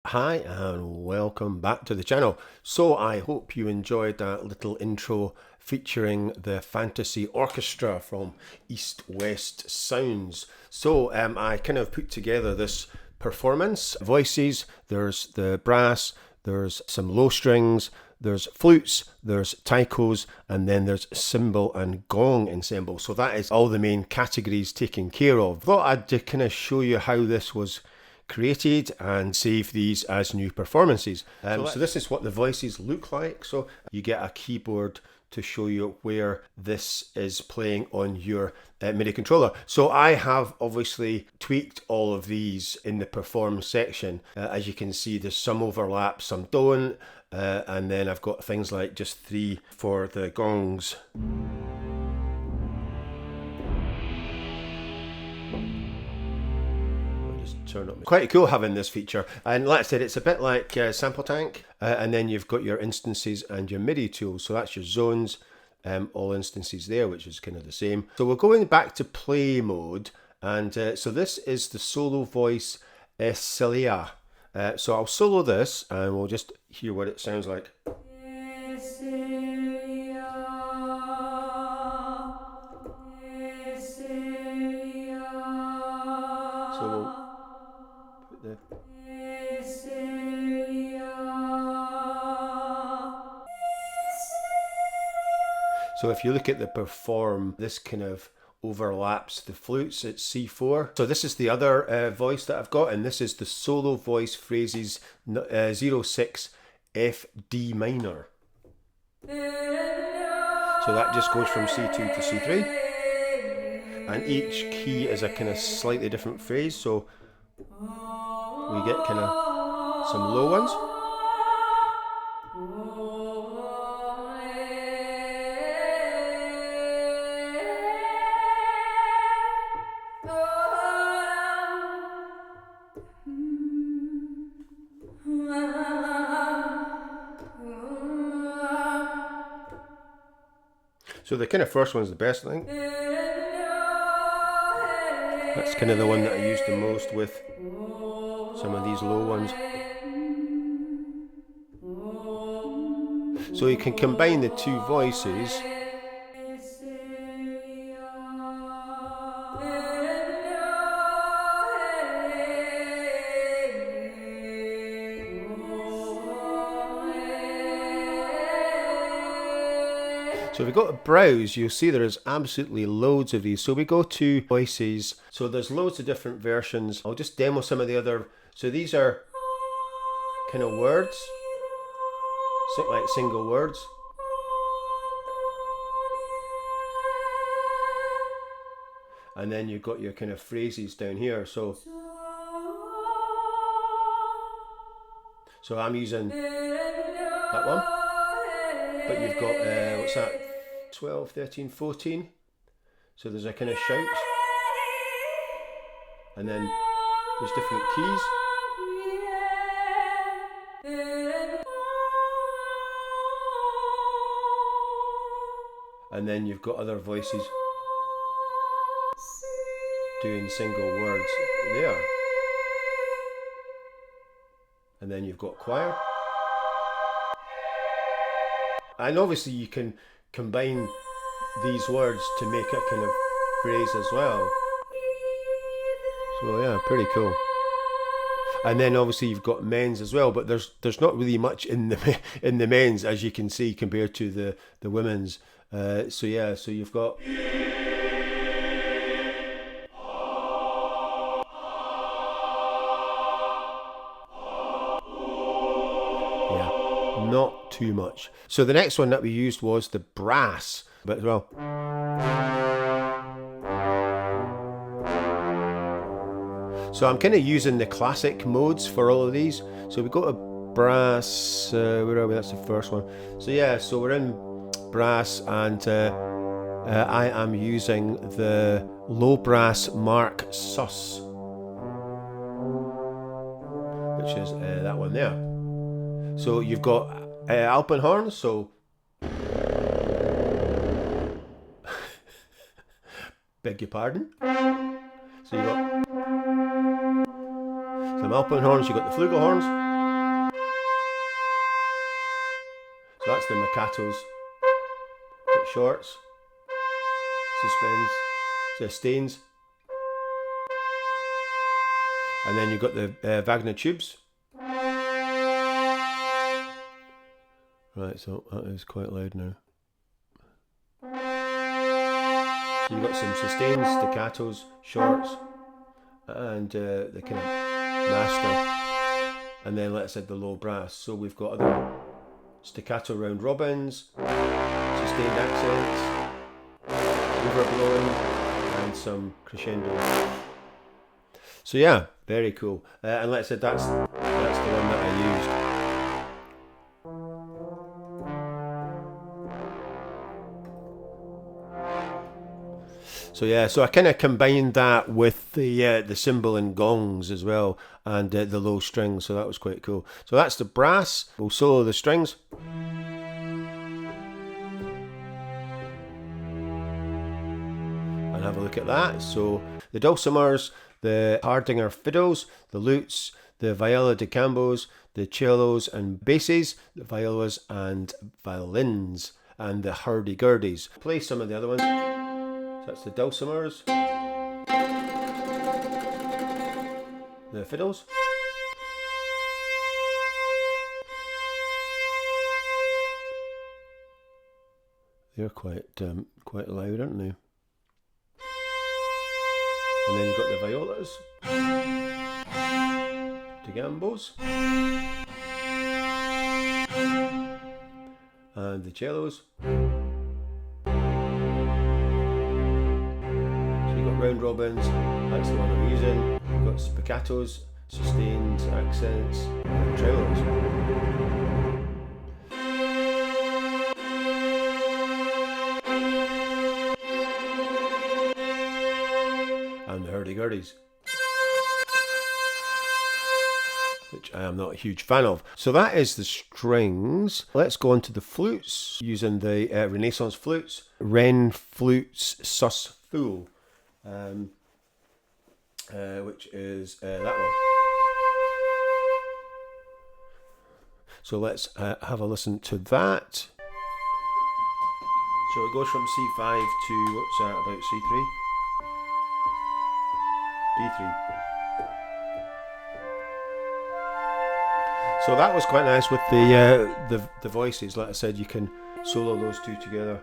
Hi and welcome back to the channel. So I hope you enjoyed that little intro featuring the Fantasy Orchestra from EastWest Sounds. So I kind of put together this performance. Voices, there's the brass, there's some low strings, there's flutes, there's taikos, and then there's cymbal and gong ensemble. So that is all the main categories taken care of. Thought I'd kind of show you how this was created and save these as new performances. So this is what the voices look like. So you get a keyboard to show you where this is playing on your MIDI controller. So I have obviously tweaked all of these in the perform section. As you can see, there's some overlap, some don't, and then I've got things like just 3 for the gongs. Turn up. Quite cool having this feature, and like I said, it's a bit like Sample Tank, and then you've got your instances and your MIDI tools. So that's your zones, all instances there, which is kind of the same. So we're going back to play mode, and so this is the solo voice Celia. So I'll solo this, and we'll just hear what it sounds like. So we'll put the So if you look at the perform, this kind of overlaps the flutes. It's C4. So this is the other voice that I've got, and this is the solo voice phrases 06 F D minor. So that just goes from C2 to C3, and each key is a kind of slightly different phrase, so we get kind of some low ones. So the kind of first one's the best, I think. That's kind of the one that I use the most with some of these low ones. So you can combine the two voices. So if we go to browse, you'll see there's absolutely loads of these. So we go to voices. So there's loads of different versions. I'll just demo some of the other. So these are kind of words, like single words. And then you've got your kind of phrases down here. So I'm using that one. But you've got, what's that, 12, 13, 14. So there's a kind of shout. And then there's different keys. And then you've got other voices doing single words there. And then you've got choir. And obviously you can combine these words to make a kind of phrase as well. So yeah, pretty cool. And then obviously you've got men's as well, but there's not really much in the men's, as you can see, compared to the women's. So yeah, so you've got. Not too much. So the next one that we used was the brass, but well. So I'm kind of using the classic modes for all of these. So we go to brass, where are we? That's the first one. So yeah, so we're in brass, and I am using the low brass Mark Sus, which is that one there. So you've got Alpenhorn, so beg your pardon. So you've got some Alpenhorns, you've got the flugelhorns. So that's the Mikatos, got shorts, sustains. And then you've got the Wagner tubes. Right, so that is quite loud now. So you've got some sustains, staccatos, shorts, and the kind of master, and then let's say the low brass. So we've got other staccato round robins, sustained accents, overblowing, and some crescendo. So yeah, very cool. And like I said, that's the one that I used. So yeah, so I kind of combined that with the cymbal and gongs as well, and the low strings. So that was quite cool. So that's the brass. We'll solo the strings. And have a look at that. So the dulcimers, the Hardinger fiddles, the lutes, the viola da gambos, the cellos and basses, the violas and violins, and the hurdy-gurdies. Play some of the other ones. So that's the dulcimers, the fiddles, they're quite loud, aren't they? And then you've got the violas, the gambos, and the cellos. So you've got round robins, that's the one I'm using. You've got spiccatos, sustains, accents, and tremolos. And the hurdy-gurdies, which I am not a huge fan of. So that is the strings. Let's go on to the flutes, using the Renaissance flutes. Wren Flutes Sus Full, which is that one. So let's have a listen to that. So it goes from C5 to, what's that, about C3? D3. So that was quite nice with the voices. Like I said, you can solo those two together.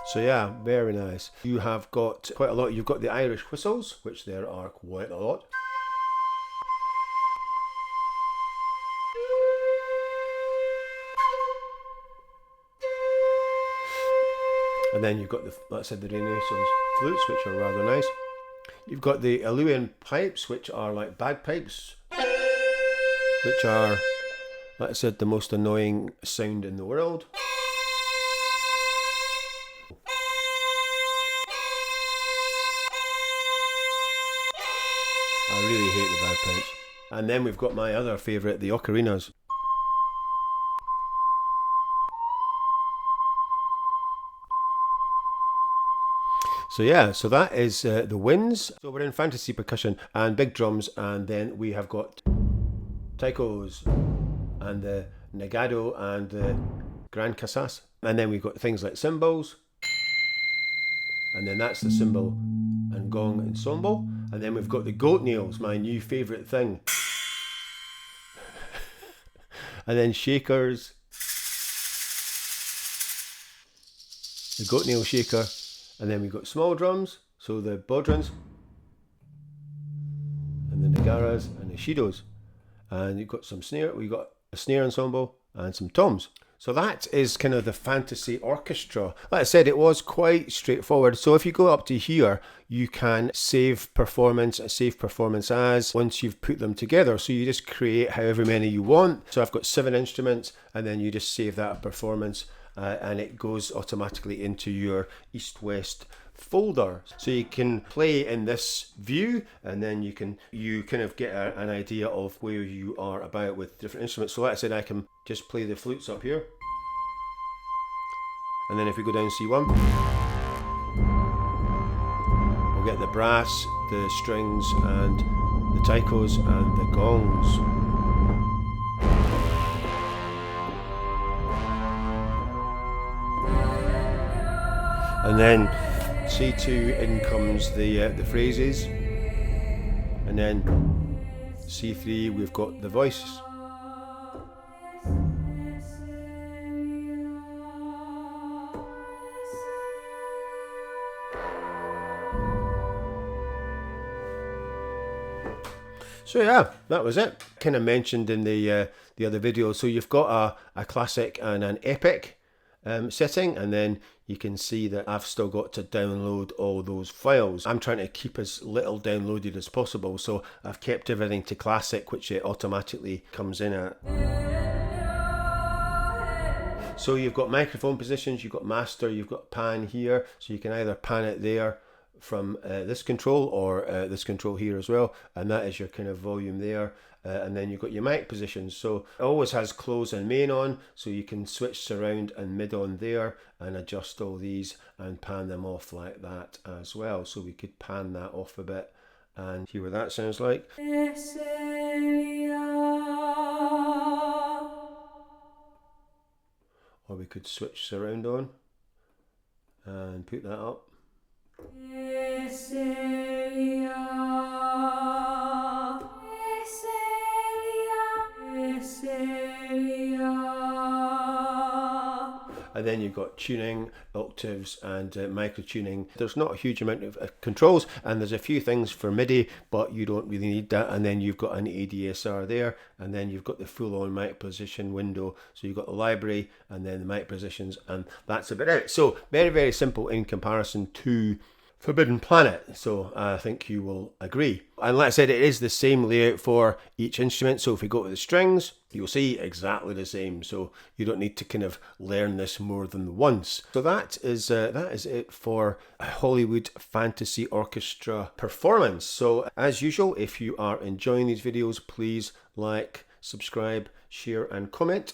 So yeah, very nice. You have got quite a lot. You've got the Irish whistles, which there are quite a lot. And then you've got the, like I said, the Renaissance flutes, which are rather nice. You've got the Alouin pipes, which are like bagpipes, which are, like I said, the most annoying sound in the world. I really hate the bagpipes. And then we've got my other favourite, the ocarinas. So yeah, so that is the winds. So we're in fantasy percussion and big drums, and then we have got taikos and the negado and the grand casas. And then we've got things like cymbals, and then that's the cymbal and gong ensemble. And then we've got the goat nails, my new favourite thing. And then shakers, the goat nail shaker. And then we've got small drums, so the bodhrans, and the nagaras, and the shidos. And you've got some snare, we've got a snare ensemble, and some toms. So that is kind of the fantasy orchestra. Like I said, it was quite straightforward. So if you go up to here, you can save performance as, once you've put them together. So you just create however many you want. So I've got 7 instruments, and then you just save that performance. And it goes automatically into your EastWest folder. So you can play in this view, and then you kind of get an idea of where you are about with different instruments. So like I said, I can just play the flutes up here. And then if we go down C1, we'll get the brass, the strings, and the taikos and the gongs. And then C2, in comes the phrases, and then C3 we've got the voices. So yeah, that was it. Kind of mentioned in the other video. So you've got a classic and an epic setting, and then you can see that I've still got to download all those files. I'm trying to keep as little downloaded as possible, so I've kept everything to classic, which it automatically comes in at. So you've got microphone positions, you've got master, you've got pan here, so you can either pan it there from this control, or this control here as well, and that is your kind of volume there. And then you've got your mic positions, so it always has close and main on, so you can switch surround and mid on there and adjust all these and pan them off like that as well. So we could pan that off a bit and hear what that sounds like. Or we could switch surround on and put that up. and then you've got tuning, octaves, and micro tuning. There's not a huge amount of controls, and there's a few things for MIDI, but you don't really need that. And then you've got an ADSR there, and then you've got the full-on mic position window. So you've got the library and then the mic positions, and that's about it. So very, very simple in comparison to Forbidden Planet, so I think you will agree. And like I said, it is the same layout for each instrument, so if we go to the strings, you'll see exactly the same, so you don't need to kind of learn this more than once. So that is it for a Hollywood Fantasy Orchestra performance. So as usual, if you are enjoying these videos, please like, subscribe, share and comment.